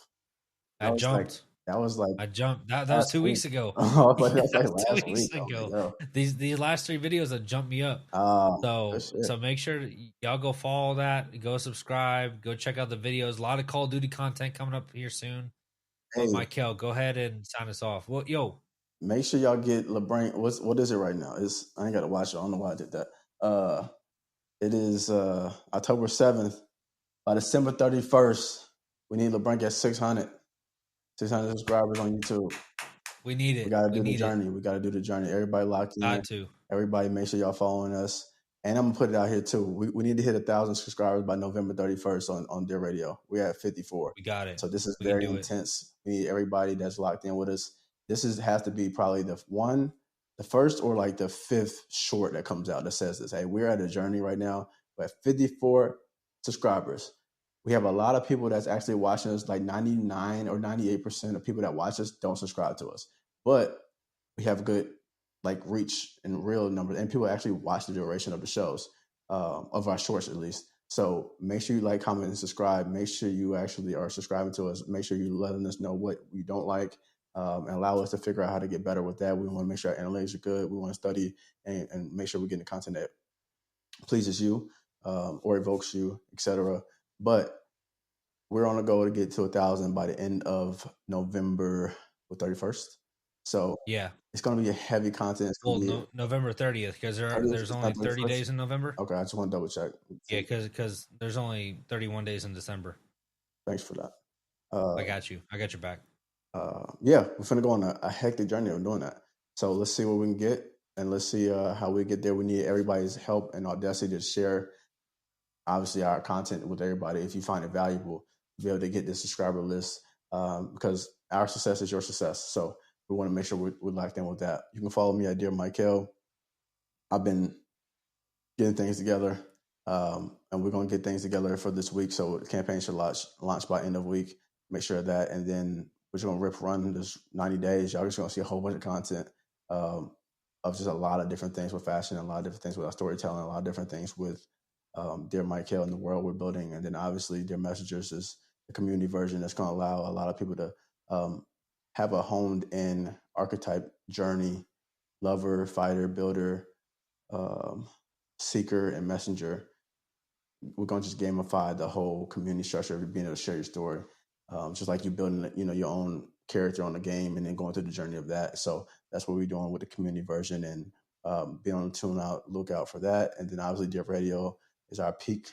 I jumped. That was like I jumped. That was last 2 week. weeks ago. Oh, but Yeah, that's like that was last 2 weeks week. Oh, ago. yo. These last 3 videos have jumped me up. Good shit. So make sure y'all go follow that, go subscribe, go check out the videos. A lot of Call of Duty content coming up here soon. Hey, But Michael, go ahead and sign us off. Well, yo, make sure y'all get LeBron. What is it right now? I ain't got to watch it. I don't know why I did that. It is October 7th. By December 31st, we need LeBron at 600 subscribers on YouTube. we need it. We got to do the journey. We got to do the journey. Everybody locked in. Got to. Everybody make sure y'all following us. And I'm going to put it out here too. We need to hit 1,000 subscribers by November 31st on Dear Radio. We're at 54. We got it. So this is very intense. We need everybody that's locked in with us. This has to be probably the first or like the 5th short that comes out that says this. Hey, we're at a journey right now. We're at 54 subscribers. We have a lot of people that's actually watching us, like 99 or 98% of people that watch us don't subscribe to us. But we have good like reach and real numbers, and people actually watch the duration of the shows, of our shorts at least. So make sure you like, comment, and subscribe. Make sure you actually are subscribing to us. Make sure you're letting us know what you don't like, and allow us to figure out how to get better with that. We want to make sure our analytics are good. We want to study and make sure we're getting the content that pleases you, or evokes you, etc. But we're on a goal to get to 1,000 by the end of November 31st. So yeah, it's going to be a heavy content. November 30th, because there's only 30 days in November. Okay, I just want to double check. Yeah, because there's only 31 days in December. Thanks for that. I got you. I got your back. Yeah, we're going to go on a hectic journey of doing that. So let's see what we can get, and let's see how we get there. We need everybody's help and audacity to share, obviously, our content with everybody. If you find it valuable, be able to get the subscriber list, because our success is your success. So we want to make sure we're locked in with that. You can follow me at Dear Michael. I've been getting things together, and we're going to get things together for this week. So the campaign should launch by end of week. Make sure of that. And then we're just going to run this 90 days. Y'all just going to see a whole bunch of content, of just a lot of different things with fashion, a lot of different things with our storytelling, a lot of different things with Dear Michael and the world we're building. And then obviously Dear Messengers is the community version that's going to allow a lot of people to have a honed in archetype journey: lover, fighter, builder, seeker, and messenger. We're going to just gamify the whole community structure of being able to share your story, just like you building, your own character on the game and then going through the journey of that. So that's what we're doing with the community version, and be on the lookout for that. And then obviously Dear Radio is our peak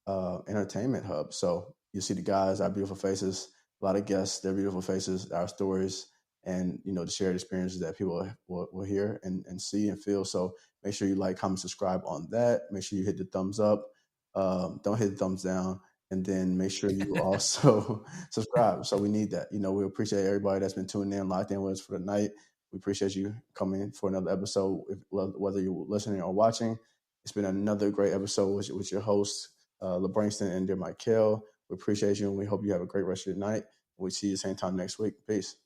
entertainment hub. So you see the guys, our beautiful faces, a lot of guests, their beautiful faces, our stories, and the shared experiences that people will hear and see and feel. So make sure you like, comment, subscribe on that. Make sure you hit the thumbs up. Don't hit the thumbs down. And then make sure you also subscribe. So we need that. We appreciate everybody that's been tuning in, locked in with us for the night. We appreciate you coming for another episode, whether you're listening or watching. It's been another great episode with your hosts, LeBrankston and Dear Michael. We appreciate you, and we hope you have a great rest of your night. We'll see you the same time next week. Peace.